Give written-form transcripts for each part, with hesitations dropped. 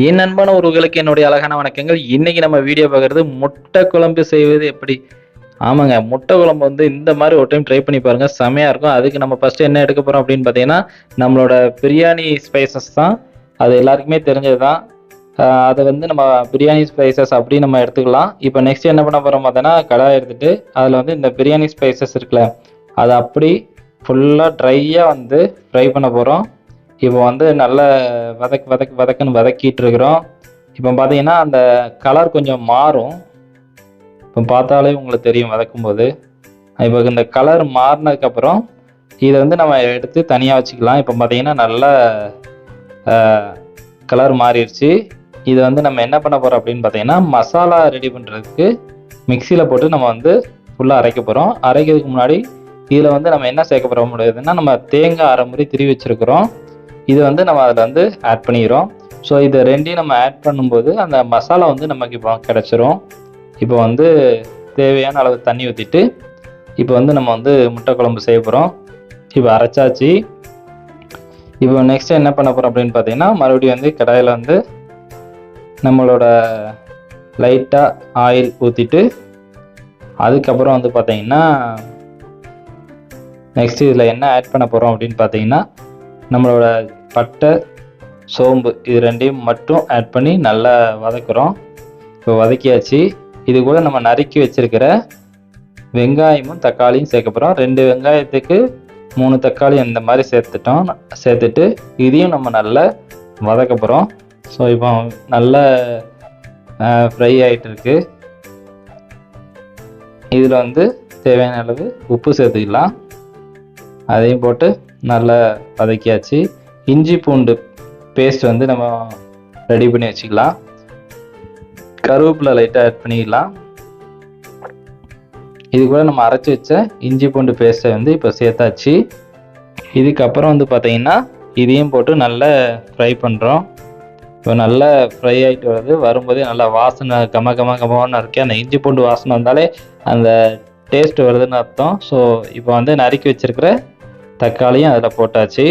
என் அன்பான உறவுகளுக்கு என்னுடைய அழகான வணக்கங்கள். இன்னைக்கு நம்ம வீடியோ பார்க்குறது முட்டை குழம்பு செய்வது எப்படி? ஆமாங்க. முட்டை குழம்பு வந்து இந்த மாரி ஒரு டைம் ட்ரை பண்ணி பாருங்க. செமையா இருக்கும். அதுக்கு நம்ம ஃபர்ஸ்ட் என்ன எடுக்க போறோம் அப்படின்னு பார்த்தீங்கன்னா, நம்மளோட பிரியாணி ஸ்பைசஸ் தான். அது எல்லாருக்குமே தெரிஞ்சது தான். அத வந்து நம்ம பிரியாணி ஸ்பைசஸ் அப்படி நம்ம எடுத்துக்கலாம். இப்போ நெக்ஸ்ட் என்ன பண்ண போறோம் பார்த்தோன்னா, கடாய் எடுத்துட்டு அதில வந்து இந்த பிரியாணி ஸ்பைசஸ் இருக்குல்ல, அத அப்படி ஃபுல்லா ட்ரையா வந்து ஃப்ரை பண்ண போறோம். இப்போ வந்து நல்லா வதக்குன்னு வதக்கிட்டு இருக்கிறோம். இப்போ பார்த்தீங்கன்னா, அந்த கலர் கொஞ்சம் மாறும். இப்போ பார்த்தாலே உங்களுக்கு தெரியும் வதக்கும்போது. இப்போ இந்த கலர் மாறுனதுக்கப்புறம், இத வந்து நம்ம எடுத்து தனியா வச்சுக்கலாம். இப்போ பார்த்தீங்கன்னா, நல்லா அ கலர் மாறிருச்சு. இத வந்து நம்ம என்ன பண்ண போறோம் அப்படின்னு பார்த்தீங்கன்னா, மசாலா ரெடி பண்றதுக்கு மிக்ஸியில போட்டு நம்ம வந்து ஃபுல்லா அரைக்க போறோம். அரைக்கிறதுக்கு முன்னாடி இதில வந்து நம்ம என்ன சேர்க்க போறோம் முடியாதுன்னா, நம்ம தேங்காய் 1/2 மூடி திருவி வச்சிருக்கிறோம். இது வந்து நம்ம அதில் வந்து ஆட் பண்ணிக்கிறோம். ஸோ இது ரெண்டையும் நம்ம ஆட் பண்ணும்போது அந்த மசாலா வந்து நமக்கு இப்போ கிடச்சிரும். இப்போ வந்து தேவையான அளவு தண்ணி ஊற்றிட்டு இப்போ வந்து நம்ம வந்து முட்டை குழம்பு செய்ய போகிறோம். இப்போ அரைச்சாச்சு. இப்போ நெக்ஸ்ட் என்ன பண்ண போகிறோம் அப்படின்னு பார்த்தீங்கன்னா, மறுபடியும் வந்து கடாயில் வந்து நம்மளோட லைட்டாக ஆயில் ஊற்றிட்டு அதுக்கப்புறம் வந்து பார்த்தீங்கன்னா, நெக்ஸ்ட் இதில் என்ன ஆட் பண்ண போகிறோம் அப்படின்னு பார்த்தீங்கன்னா, நம்மளோட பட்டை, சோம்பு இது ரெண்டையும் மட்டும் ஆட் பண்ணி நல்லா வதக்குறோம். இப்போ வதக்கியாச்சு. இது கூட நம்ம நறுக்கி வச்சிருக்கிற வெங்காயமும் தக்காளியும் சேர்க்க போகிறோம். 2 வெங்காயத்துக்கு 3 தக்காளி இந்த மாதிரி சேர்த்துட்டு இதையும் நம்ம நல்லா வதக்க போகிறோம். ஸோ இப்போ நல்லா ஃப்ரை ஆகிட்டு இருக்கு. இதில் வந்து தேவையான அளவு உப்பு சேர்த்துக்கலாம். அதையும் போட்டு நல்லா வதக்கியாச்சு. இஞ்சி பூண்டு பேஸ்ட் வந்து நம்ம ரெடி பண்ணி வச்சுக்கலாம். கருவேப்பிலை லைட்டாக ஆட் பண்ணிக்கலாம். இது கூட நம்ம அரைச்சி வச்ச இஞ்சி பூண்டு பேஸ்ட்டை வந்து இப்போ சேர்த்தாச்சு. இதுக்கப்புறம் வந்து பார்த்தீங்கன்னா, இதையும் போட்டு நல்லா ஃப்ரை பண்ணுறோம். இப்போ நல்லா ஃப்ரை ஆகிட்டு வரும்போதே நல்லா வாசனை கமன்னு இருக்கு. அந்த இஞ்சி பூண்டு வாசனை வந்தாலே அந்த டேஸ்ட் வருதுன்னு அர்த்தம். ஸோ இப்போ வந்து நறுக்கி வச்சிருக்கிற தக்காளியும் அதில் போட்டாச்சு.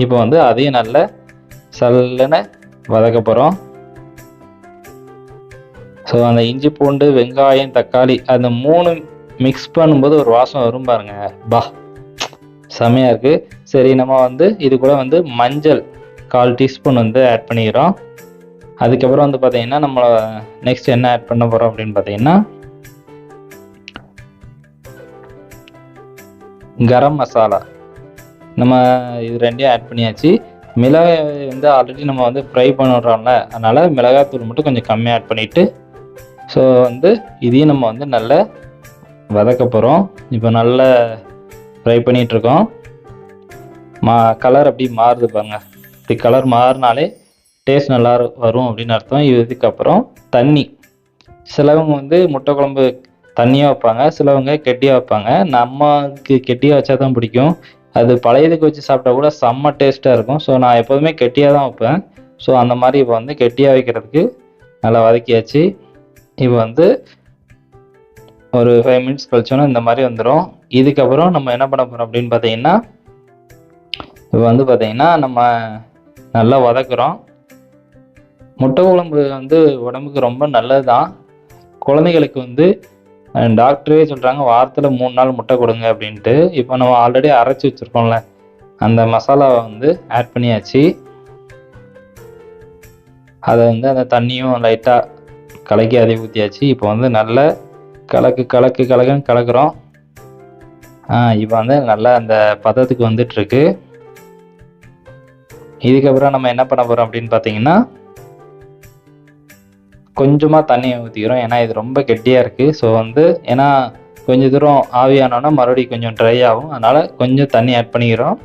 இப்போ வந்து அதையும் நல்லா சல்லுன்னு வதக்க போகிறோம். ஸோ அந்த இஞ்சி பூண்டு வெங்காயம் தக்காளி அந்த 3 மிக்ஸ் பண்ணும்போது ஒரு வாசம் வரும் பாருங்க. செமையாக இருக்குது. சரி, நம்ம வந்து இது கூட வந்து மஞ்சள் 1/4 டீஸ்பூன் வந்து ஆட் பண்ணிக்கிறோம். அதுக்கப்புறம் வந்து பார்த்தீங்கன்னா, நம்ம நெக்ஸ்ட் என்ன ஆட் பண்ண போகிறோம் அப்படின்னு பார்த்தீங்கன்னா, கரம் மசாலா நம்ம இது ரெண்டையும் ஆட் பண்ணியாச்சு. மிளகாய் வந்து ஆல்ரெடி நம்ம வந்து ஃப்ரை பண்ணுறோம்ல, அதனால் மிளகாய்த்தூள் மட்டும் கொஞ்சம் கம்மியாக ஆட் பண்ணிவிட்டு ஸோ வந்து இதையும் நம்ம வந்து நல்லா வதக்க போகிறோம். இப்போ நல்லா ஃப்ரை பண்ணிகிட்ருக்கோம். கலர் அப்படி மாறுது பாருங்க. இப்படி கலர் மாறினாலே டேஸ்ட் நல்லா வரும் அப்படின்னு அர்த்தம். இதுக்கப்புறம் தண்ணி. சிலவங்க வந்து முட்டை குழம்பு தண்ணியாக வைப்பாங்க, சிலவங்க கெட்டியாக வைப்பாங்க. நமக்கு கெட்டியாக வச்சா தான் பிடிக்கும். அது பழையதுக்கு வச்சு சாப்பிட்டா கூட செம்ம டேஸ்ட்டாக இருக்கும். ஸோ நான் எப்போதுமே கெட்டியாக தான் வைப்பேன். ஸோ அந்த மாதிரி இப்போ வந்து கெட்டியாக வைக்கிறதுக்கு நல்லா வதக்கியாச்சு. இப்போ வந்து ஒரு 5 மினிட்ஸ் கழிச்சோன்னா இந்த மாதிரி வந்துடும். இதுக்கப்புறம் நம்ம என்ன பண்ண போகிறோம் அப்படின்னு பார்த்தீங்கன்னா, இப்போ வந்து பார்த்தீங்கன்னா நம்ம நல்லா வதக்குறோம். முட்டை குழம்பு வந்து உடம்புக்கு ரொம்ப நல்லது தான். குழந்தைகளுக்கு வந்து டாக்டரே சொல்கிறாங்க வாரத்தில் 3 நாள் முட்டை கொடுங்க அப்படின்ட்டு. இப்போ நம்ம ஆல்ரெடி அரைச்சி வச்சுருக்கோம்ல, அந்த மசாலாவை வந்து ஆட் பண்ணியாச்சு. அதை வந்து அந்த தண்ணியும் லைட்டாக கலக்கி அதை ஊற்றியாச்சு. இப்போ வந்து நல்லா கலக்குன்னு கலக்குறோம். இப்போ வந்து நல்லா அந்த பதத்துக்கு வந்துட்டுருக்கு. இதுக்கப்புறம் நம்ம என்ன பண்ண போகிறோம் அப்படின்னு பார்த்தீங்கன்னா, கொஞ்சமாக தண்ணியை ஊற்றிக்கிறோம். ஏன்னா இது ரொம்ப கெட்டியாக இருக்குது. ஸோ வந்து ஏன்னா கொஞ்சம் தூரம் ஆவியானோன்னா மறுபடியும் கொஞ்சம் ட்ரை ஆகும். அதனால் கொஞ்சம் தண்ணி ஆட் பண்ணிக்கிறோம்.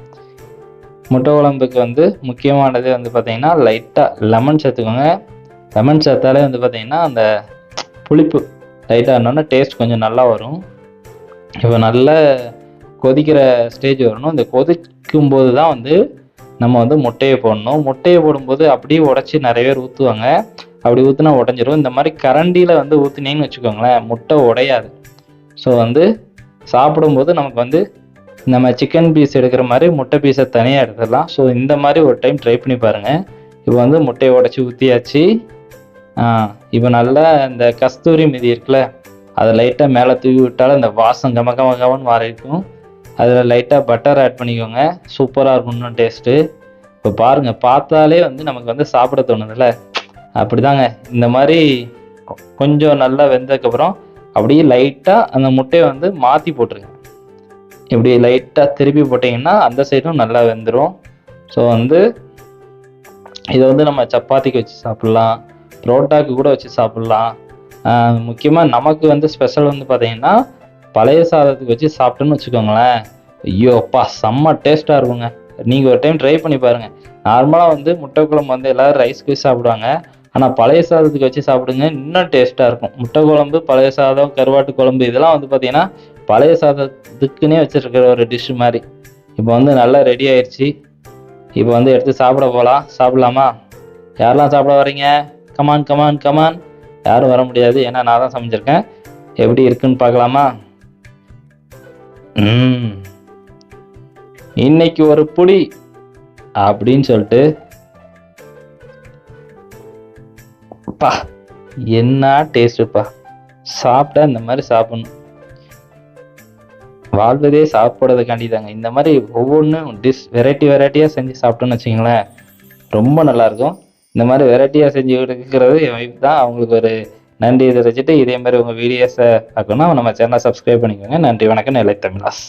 முட்டை குழம்புக்கு வந்து முக்கியமானது வந்து பார்த்திங்கன்னா, லைட்டாக லெமன் சேர்த்துக்கோங்க. லெமன் சேர்த்தாலே வந்து பார்த்திங்கன்னா அந்த புளிப்பு லைட்டாக இருந்தோன்னா டேஸ்ட் கொஞ்சம் நல்லா வரும். இப்போ நல்லா கொதிக்கிற ஸ்டேஜ் வரணும். இந்த கொதிக்கும்போது தான் வந்து நம்ம வந்து முட்டையை போடணும். முட்டையை போடும்போது அப்படியே உடச்சி நிறைய பேர் ஊற்றுவாங்க. அப்படி ஊற்றினா உடஞ்சிரும். இந்த மாதிரி கரண்டியில் வந்து ஊற்றினீங்கன்னு வச்சுக்கோங்களேன், முட்டை உடையாது. ஸோ வந்து சாப்பிடும்போது நமக்கு வந்து நம்ம சிக்கன் பீஸ் எடுக்கிற மாதிரி முட்டை பீஸை தனியாக எடுத்துடலாம். ஸோ இந்த மாதிரி ஒரு டைம் ட்ரை பண்ணி பாருங்கள். இப்போ வந்து முட்டையை உடச்சி ஊற்றியாச்சு. இப்போ நல்லா இந்த கஸ்தூரி மெதி இருக்குல்ல, அதை லைட்டாக மேலே தூவி விட்டாலும் இந்த வாசம் கம கம கமன்னு மாறி இருக்கும். அதில் லைட்டாக பட்டர் ஆட் பண்ணிக்கோங்க, சூப்பராக இருக்கும் இன்னும் டேஸ்ட்டு. இப்போ பாருங்கள், பார்த்தாலே வந்து நமக்கு வந்து சாப்பிட தோணுதுல்ல, அப்படிதாங்க. இந்த மாதிரி கொஞ்சம் நல்லா வெந்ததுக்கப்புறம் அப்படியே லைட்டாக அந்த முட்டையை வந்து மாற்றி போட்டுருங்க. இப்படி லைட்டாக திருப்பி போட்டிங்கன்னா அந்த சைடும் நல்லா வெந்துடும். ஸோ வந்து இதை வந்து நம்ம சப்பாத்திக்கு வச்சு சாப்பிட்லாம், புரோட்டாக்கு கூட வச்சு சாப்பிட்லாம். முக்கியமாக நமக்கு வந்து ஸ்பெஷல் வந்து பார்த்தீங்கன்னா பழைய சாதத்துக்கு வச்சு சாப்பிட்டோன்னு வச்சுக்கோங்களேன், ஐயோ அப்பா செம்ம டேஸ்ட்டாக இருக்குங்க. நீங்கள் ஒரு டைம் ட்ரை பண்ணி பாருங்கள். நார்மலாக வந்து முட்டை குழம்பு வந்து எல்லோரும் ரைஸ்க்கு வச்சு சாப்பிடுவாங்க, ஆனால் பழைய சாதத்துக்கு வச்சு சாப்பிடுங்க, இன்னும் டேஸ்ட்டாக இருக்கும். முட்டை குழம்பு, பழைய சாதம், கருவாட்டு குழம்பு இதெல்லாம் வந்து பார்த்தீங்கன்னா பழைய சாதத்துக்குன்னே வச்சுருக்கிற ஒரு டிஷ்ஷு மாதிரி. இப்போ வந்து நல்லா ரெடி ஆயிடுச்சு. இப்போ வந்து எடுத்து சாப்பிட போகலாம். சாப்பிட்லாமா? யாரெல்லாம் சாப்பிட வரீங்க? Come on come on come on. யாரும் வர முடியாது, ஏன்னா நான் தான் சமைச்சிருக்கேன். எப்படி இருக்குன்னு பார்க்கலாமா? இன்னைக்கு ஒரு புடி அப்படின்னு சொல்லிட்டு பா, என்ன டேஸ்ட்டுப்பா. சாப்பிட்டா இந்த மாதிரி சாப்பிடணும். வாழ்வதே சாப்பிட்றதுக்காண்டி தாங்க. இந்த மாதிரி ஒவ்வொன்றும் வெரைட்டியாக செஞ்சு சாப்பிட்டோன்னு வச்சிங்களேன், ரொம்ப நல்லாயிருக்கும். இந்த மாதிரி வெரைட்டியாக செஞ்சு இருக்கிறது என் வைஃப் தான். அவங்களுக்கு ஒரு நன்றி தெரிவிச்சுட்டு, இதே மாதிரி உங்கள் வீடியோஸை பார்க்கணும்னா நம்ம சேனலை சப்ஸ்கிரைப் பண்ணிக்கோங்க. நன்றி, வணக்கம். நிலை தமிழாஸ்.